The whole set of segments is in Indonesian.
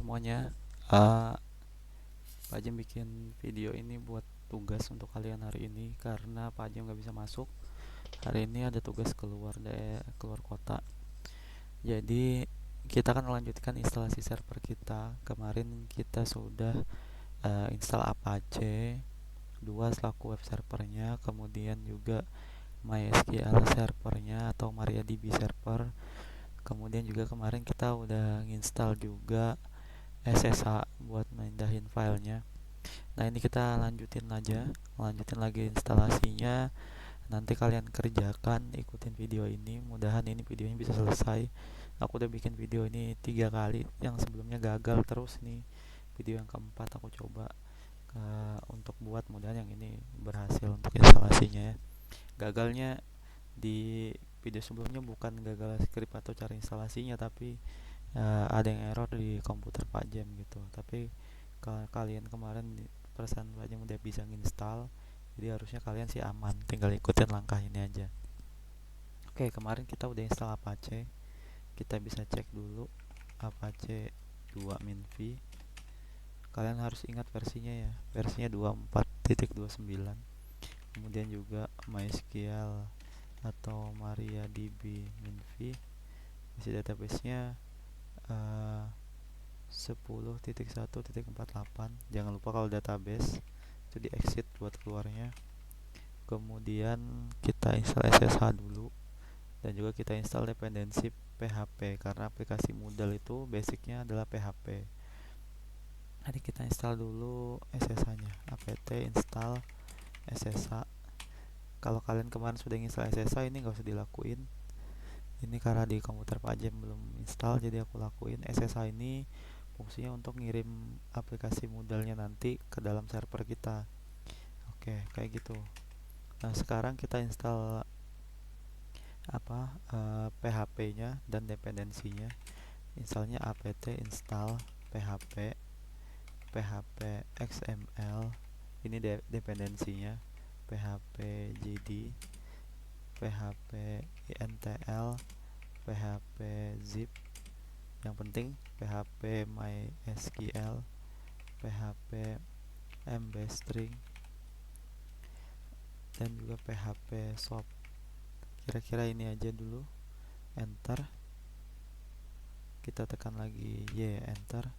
semuanya. uh, Pak Jem bikin video ini buat tugas untuk kalian hari ini karena Pak Jem nggak bisa masuk. Hari ini ada tugas keluar kota. Jadi kita akan melanjutkan instalasi server kita. Kemarin kita sudah install Apache 2 selaku web servernya, kemudian juga MySQL servernya atau MariaDB server. Kemudian juga kemarin kita udah install juga SSH buat mindahin filenya. Nah, ini kita lanjutin lagi instalasinya. Nanti kalian kerjakan, ikutin video ini. Mudahan ini videonya bisa selesai. Aku udah bikin video ini 3 kali, yang sebelumnya gagal terus nih. Video yang keempat aku coba untuk buat, mudahan yang ini berhasil untuk instalasinya ya. Gagalnya di video sebelumnya bukan gagal script atau cara instalasinya, tapi ada yang error di komputer Pak Jem gitu. Tapi kalian kemarin perasaan Pak Jem udah bisa nginstal, jadi harusnya kalian sih aman, tinggal ikutin langkah ini aja. Oke, kemarin kita udah install Apache. Kita bisa cek dulu Apache 2 minv. Kalian harus ingat versinya ya, versinya 24.29. Kemudian juga MySQL atau MariaDB minv, isi databasenya 10.1.48. Jangan lupa kalau database itu di exit buat keluarnya. Kemudian kita install SSH dulu, dan juga kita install dependensi PHP karena aplikasi Moodle itu basicnya adalah PHP. Jadi kita install dulu SSH-nya, apt install SSH. Kalau kalian kemarin sudah install SSH, ini nggak usah dilakuin. Ini karena di komputer Pak Jem belum install, jadi aku lakuin. SSH ini fungsinya untuk ngirim aplikasi Moodle-nya nanti ke dalam server kita. Oke, kayak gitu. Nah, sekarang kita install PHP-nya dan dependensinya. Installnya apt install PHP XML. Ini dependensinya. PHP JD, PHP INTL, PHP zip. Yang penting PHP MySQL, PHP mbstring, dan juga PHP shop. Kira-kira ini aja dulu. Enter. Kita tekan lagi enter.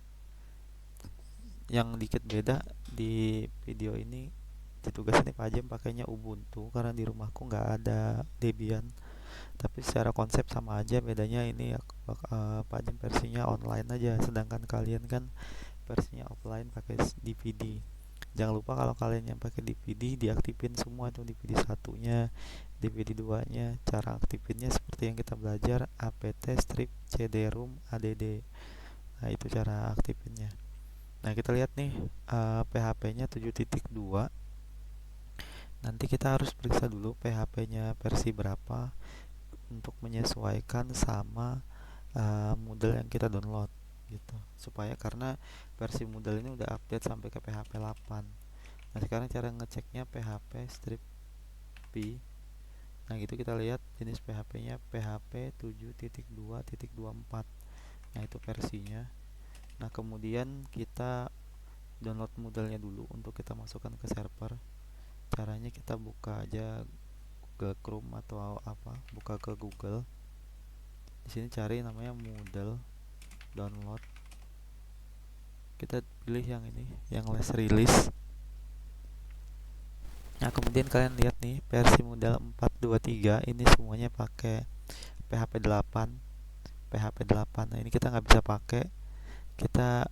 Yang dikit beda di video ini, di tugas ini Pak Jem pakainya Ubuntu karena di rumahku nggak ada Debian. Tapi secara konsep sama aja, bedanya ini Pak Jem versinya online aja, sedangkan kalian kan versinya offline pakai DVD. Jangan lupa kalau kalian yang pakai DVD, diaktifin semua tuh DVD satunya, DVD 2-nya. Cara aktifinnya seperti yang kita belajar, apt strip cd-rom add. Nah, itu cara aktifinnya. Nah, kita lihat nih PHP-nya 7.2. Nanti kita harus periksa dulu PHP-nya versi berapa untuk menyesuaikan sama model yang kita download gitu. Supaya karena versi model ini udah update sampai ke PHP 8. Nah, sekarang cara ngeceknya PHP strip p. Nah, gitu kita lihat jenis PHP-nya PHP 7.2.24. Nah, itu versinya. Nah, kemudian kita download modelnya dulu untuk kita masukkan ke server. Caranya kita buka aja Google Chrome atau apa, buka ke Google. Di sini cari namanya Moodle download. Kita pilih yang ini, yang last release. Nah, kemudian kalian lihat nih versi Moodle 4.2.3 ini semuanya pakai PHP 8. Nah, ini kita nggak bisa pakai. Kita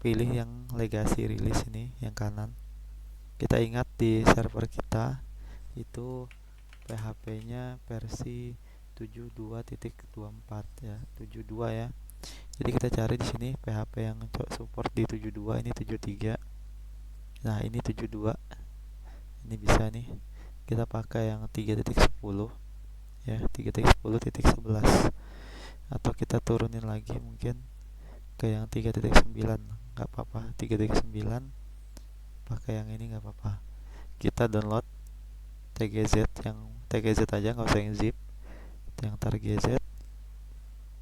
pilih yang legacy release ini, yang kanan. Kita ingat di server kita itu PHP-nya versi 72.24 ya, 72 ya. Jadi kita cari di sini PHP yang support di 72, ini 73. Nah, ini 72. Ini bisa nih. Kita pakai yang 3.10 ya, 3.10.11. Atau kita turunin lagi mungkin ke yang 3.9, nggak apa-apa. 3.9 pakai yang ini nggak apa-apa. Kita download TGZ, yang TGZ aja, nggak usah yang zip. Yang TGZ,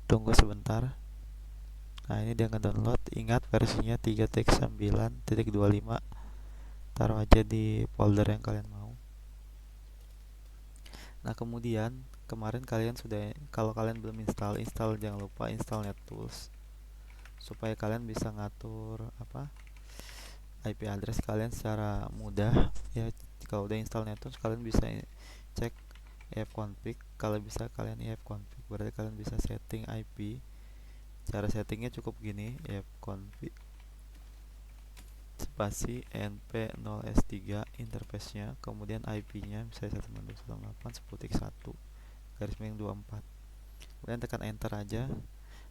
tunggu sebentar. Nah ini dia ngedownload, ingat versinya 3.9.25, taruh aja di folder yang kalian mau. Nah kemudian kemarin kalian sudah, kalau kalian belum install, jangan lupa install NetTools supaya kalian bisa ngatur IP address kalian secara mudah ya. Kalau udah install NetTools kalian bisa cek ifconfig. Kalau bisa kalian ifconfig berarti kalian bisa setting IP. Cara settingnya cukup gini, ifconfig spasi np0s3 interface-nya, kemudian IP-nya misalnya 192.168.10.1 garis miring 24, kemudian tekan enter aja.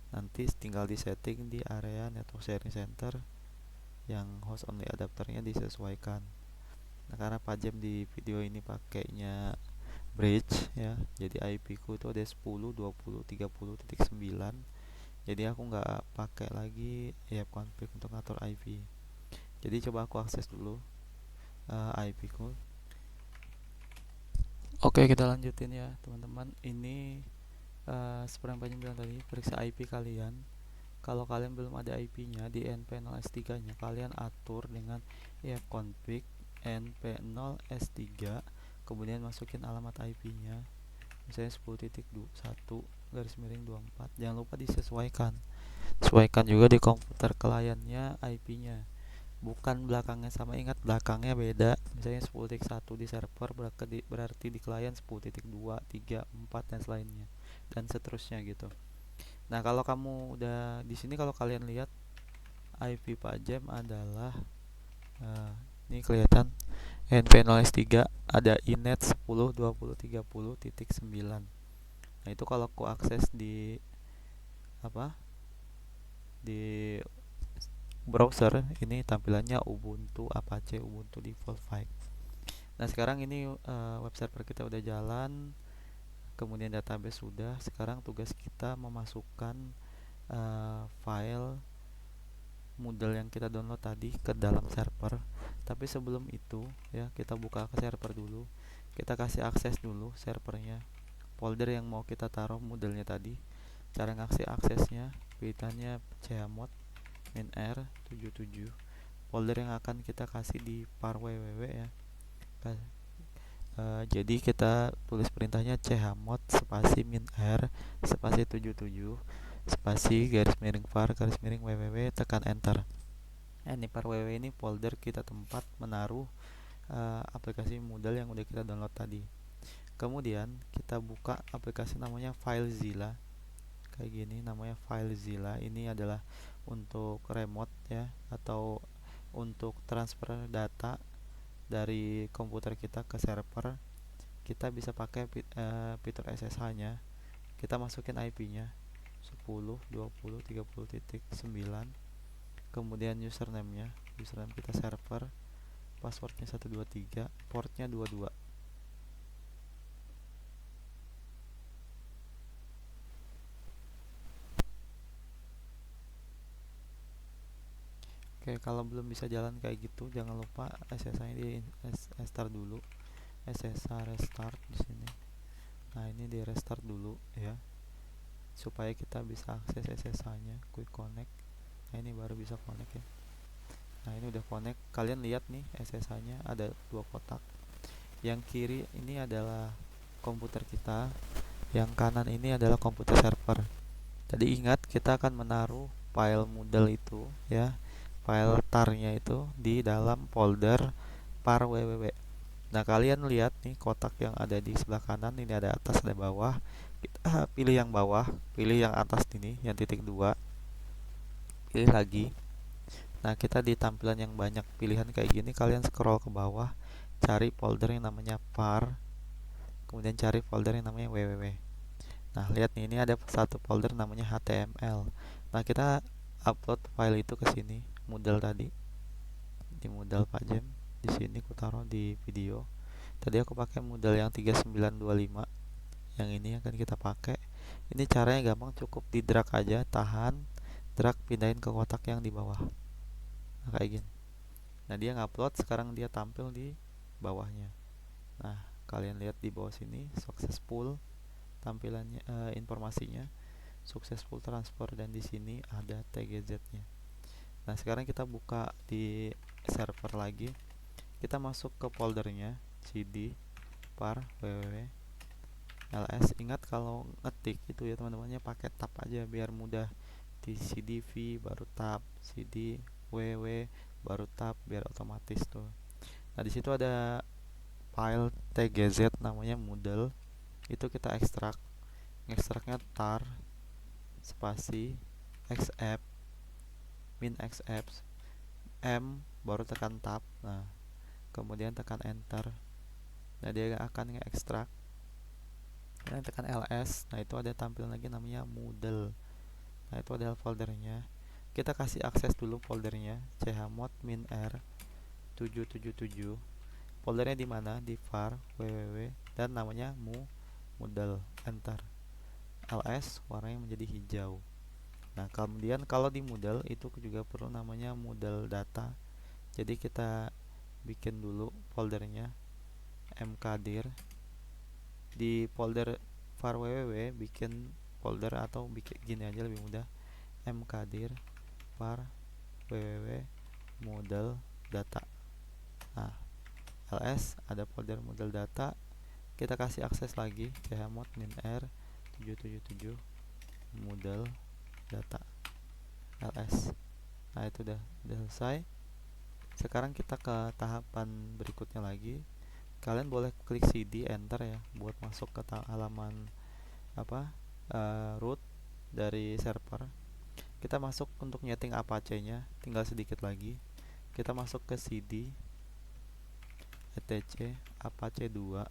Nanti tinggal di setting di area network sharing center yang host only adapternya disesuaikan. Nah karena Pajem di video ini pakainya bridge ya, jadi IP ku itu ada 10.20.30.9, jadi aku nggak pakai lagi ifconfig untuk ngatur IP. Jadi coba aku akses dulu IP ku. Oke, kita lanjutin ya teman-teman. Ini seperti yang Pajem bilang tadi, periksa IP kalian. Kalau kalian belum ada IP-nya di np0s3-nya, kalian atur dengan ifconfig np0s3, kemudian masukin alamat IP-nya, misalnya 10.1 garis miring 24. Jangan lupa disesuaikan. Sesuaikan juga di komputer kliennya IP-nya. Bukan belakangnya sama, ingat belakangnya beda. Misalnya 10.1 di server berarti di klien 10.2, 3, 4 dan selainnya. Dan seterusnya gitu. Nah, kalau kamu udah di sini, kalau kalian lihat IP Pajem adalah ini kelihatan np0s3, ada inet 10.20.30.9. Nah, itu kalau aku akses di di browser ini tampilannya Ubuntu Apache Ubuntu Default 5. Nah, sekarang ini web server kita udah jalan, kemudian database sudah. Sekarang tugas kita memasukkan file Moodle yang kita download tadi ke dalam server. Tapi sebelum itu ya, kita buka ke server dulu. Kita kasih akses dulu servernya, folder yang mau kita taruh Moodle-nya tadi. Cara ngasih aksesnya, pilihannya chmod -r 77, folder yang akan kita kasih di par www ya. Jadi kita tulis perintahnya chmod spasi -r spasi 77 spasi garis miring var garis miring www, tekan enter. Ini par www ini folder kita tempat menaruh aplikasi Moodle yang udah kita download tadi. Kemudian kita buka aplikasi namanya FileZilla. Kayak gini namanya FileZilla. Ini adalah untuk remote ya, atau untuk transfer data dari komputer kita ke server. Kita bisa pakai fitur SSH-nya. Kita masukin IP-nya 10.20.30.9, kemudian username kita server, passwordnya 123, portnya 22. Oke, kalau belum bisa jalan kayak gitu, jangan lupa SSH-nya di restart dulu. SSH restart di sini. Nah, ini di restart dulu ya, supaya kita bisa akses SSH-nya, quick connect. Nah, ini baru bisa connect ya. Nah, ini udah connect. Kalian lihat nih SSH-nya ada 2 kotak. Yang kiri ini adalah komputer kita, yang kanan ini adalah komputer server. Tadi ingat kita akan menaruh file Moodle itu ya, file tar-nya itu di dalam folder par www. Nah, kalian lihat nih kotak yang ada di sebelah kanan, ini ada atas ada bawah. Kita pilih yang bawah, pilih yang atas ini, yang titik 2. Pilih lagi. Nah, kita di tampilan yang banyak pilihan kayak gini, kalian scroll ke bawah, cari folder yang namanya par, kemudian cari folder yang namanya www. Nah, lihat nih, ini ada satu folder namanya HTML. Nah, kita upload file itu ke sini, Moodle tadi. Di Moodle Pajem. Di sini aku taruh di video. Tadi aku pakai Moodle yang 3925. Yang ini akan kita pakai. Ini caranya gampang, cukup di drag aja, tahan, drag pindahin ke kotak yang di bawah. Nah, kayak gini. Nah, dia ngupload, sekarang dia tampil di bawahnya. Nah, kalian lihat di bawah sini successful tampilannya, informasinya successful transfer, dan di sini ada tgz-nya. Nah, sekarang kita buka di server lagi. Kita masuk ke foldernya cd var www ls. Ingat kalau ngetik itu ya teman-temannya pakai tab aja biar mudah. Di cdv baru tab, cd ww baru tab, biar otomatis tuh. Nah, di situ ada file tgz namanya Moodle. Itu kita ekstrak. Ekstraknya tar spasi xf min xf m baru tekan tab. Nah, kemudian tekan enter. Nah, dia akan nge-ekstrak. Kemudian tekan ls. Nah, itu ada tampilan lagi namanya Moodle. Nah, itu adalah foldernya. Kita kasih akses dulu foldernya chmod min r 777. Foldernya di mana? Di var www dan namanya Moodle. Enter. ls warnanya menjadi hijau. Nah, kemudian kalau di Moodle itu juga perlu namanya Moodle data. Jadi kita bikin dulu foldernya mkdir. Di folder var www bikin folder atau bikin gini aja lebih mudah, mkdir var www Moodle data. Nah, ls ada folder Moodle data. Kita kasih akses lagi chmod min r 777 Moodle data ls. Nah, itu udah selesai. Sekarang kita ke tahapan berikutnya lagi. Kalian boleh klik cd enter ya buat masuk ke halaman root dari server. Kita masuk untuk nyeting Apache-nya, tinggal sedikit lagi. Kita masuk ke cd etc apache 2,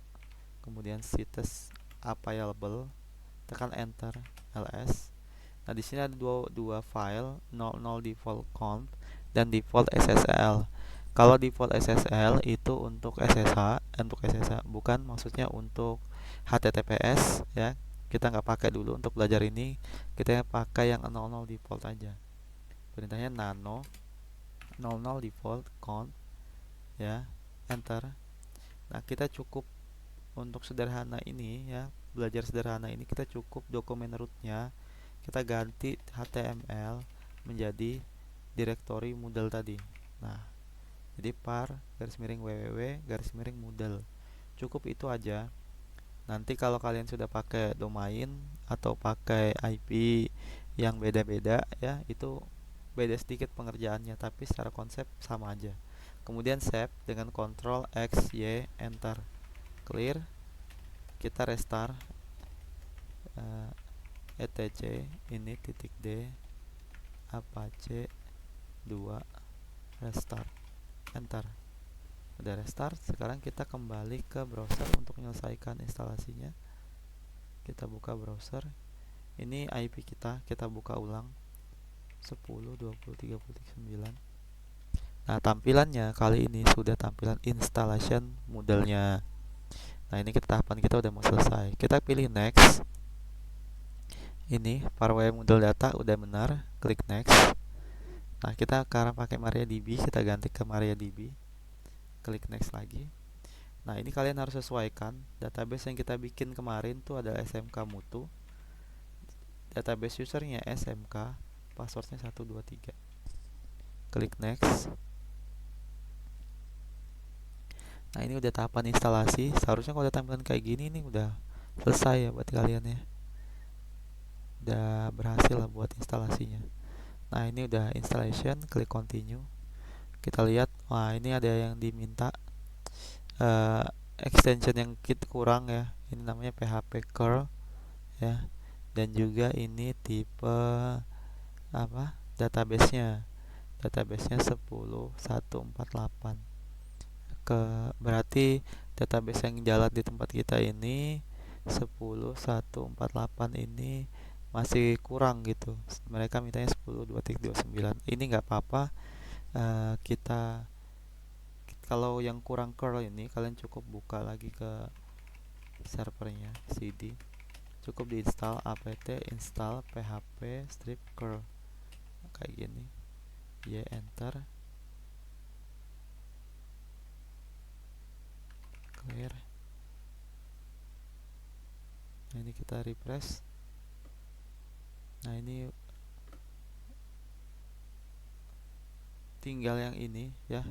kemudian sites available, tekan enter ls. Nah, di sini ada dua file, 00 default conf dan default SSL. Kalau default SSL itu untuk SSH, bukan maksudnya untuk HTTPS ya. Kita nggak pakai dulu untuk belajar ini, kita pakai yang 00 default aja. Perintahnya nano 00 default conf ya, enter. Nah, kita cukup untuk sederhana ini ya, belajar sederhana ini kita cukup dokumen rootnya kita ganti HTML menjadi direktori Moodle tadi. Nah, jadi var garis miring www garis miring Moodle. Cukup itu aja. Nanti kalau kalian sudah pakai domain atau pakai IP yang beda-beda ya, itu beda sedikit pengerjaannya, tapi secara konsep sama aja. Kemudian save dengan Ctrl X Y enter. Clear. Kita restart etc ini titik d apache 2 restart, enter. Udah restart. Sekarang kita kembali ke browser untuk menyelesaikan instalasinya. Kita buka browser. Ini IP kita buka ulang 10.20.30.9. Nah, tampilannya kali ini sudah tampilan installation Moodle-nya. Nah, ini tahapan kita udah mau selesai. Kita pilih next. Ini Parway Moodle data udah benar, klik next. Nah, kita sekarang pakai MariaDB, kita ganti ke MariaDB. Klik next lagi. Nah, ini kalian harus sesuaikan. Database yang kita bikin kemarin tuh adalah SMK Mutu. Database usernya SMK, passwordnya 123. Klik next. Nah, ini udah tahapan instalasi. Seharusnya kalau ada tampilan kayak gini ini udah selesai ya buat kalian ya. Udah berhasil lah buat instalasinya. Nah, ini udah installation, klik continue. Kita lihat, wah ini ada yang diminta extension yang kita kurang ya. Ini namanya PHP curl ya. Dan juga ini tipe database-nya. Database-nya 10148. Berarti database yang jalan di tempat kita ini 10148 ini masih kurang gitu. Mereka mintanya 10.2.29. Ini nggak apa-apa. Kita kalau yang kurang curl ini kalian cukup buka lagi ke servernya cd, cukup diinstal apt install php strip curl kayak gini ya, enter. Clear. Nah, ini kita refresh. Nah, ini tinggal yang ini ya.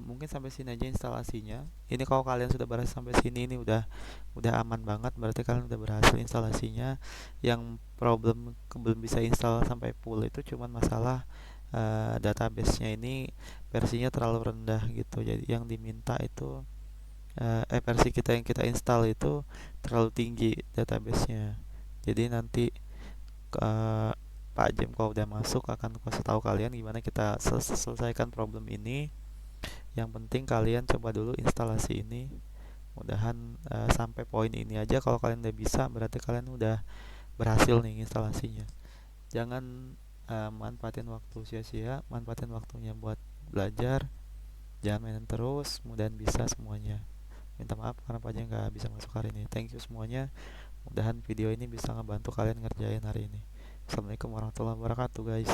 Mungkin sampai sini aja instalasinya. Ini kalau kalian sudah berhasil sampai sini, ini udah aman banget, berarti kalian udah berhasil instalasinya. Yang problem belum bisa install sampai full itu cuman masalah database-nya ini versinya terlalu rendah gitu. Jadi yang diminta itu versi kita yang kita install itu terlalu tinggi database-nya. Jadi nanti eh, Pak Jem kalau udah masuk akan kasih tahu kalian gimana kita selesaikan problem ini. Yang penting kalian coba dulu instalasi ini. Mudahan sampai poin ini aja. Kalau kalian udah bisa, berarti kalian udah berhasil nih instalasinya. Jangan manfaatin waktu sia-sia, manfaatin waktunya buat belajar. Jangan main terus, mudahan bisa semuanya. Minta maaf karena Pak Jem nggak bisa masuk hari ini. Thank you semuanya. Mudahan video ini bisa ngebantu kalian ngerjain hari ini. Assalamualaikum warahmatullahi wabarakatuh guys.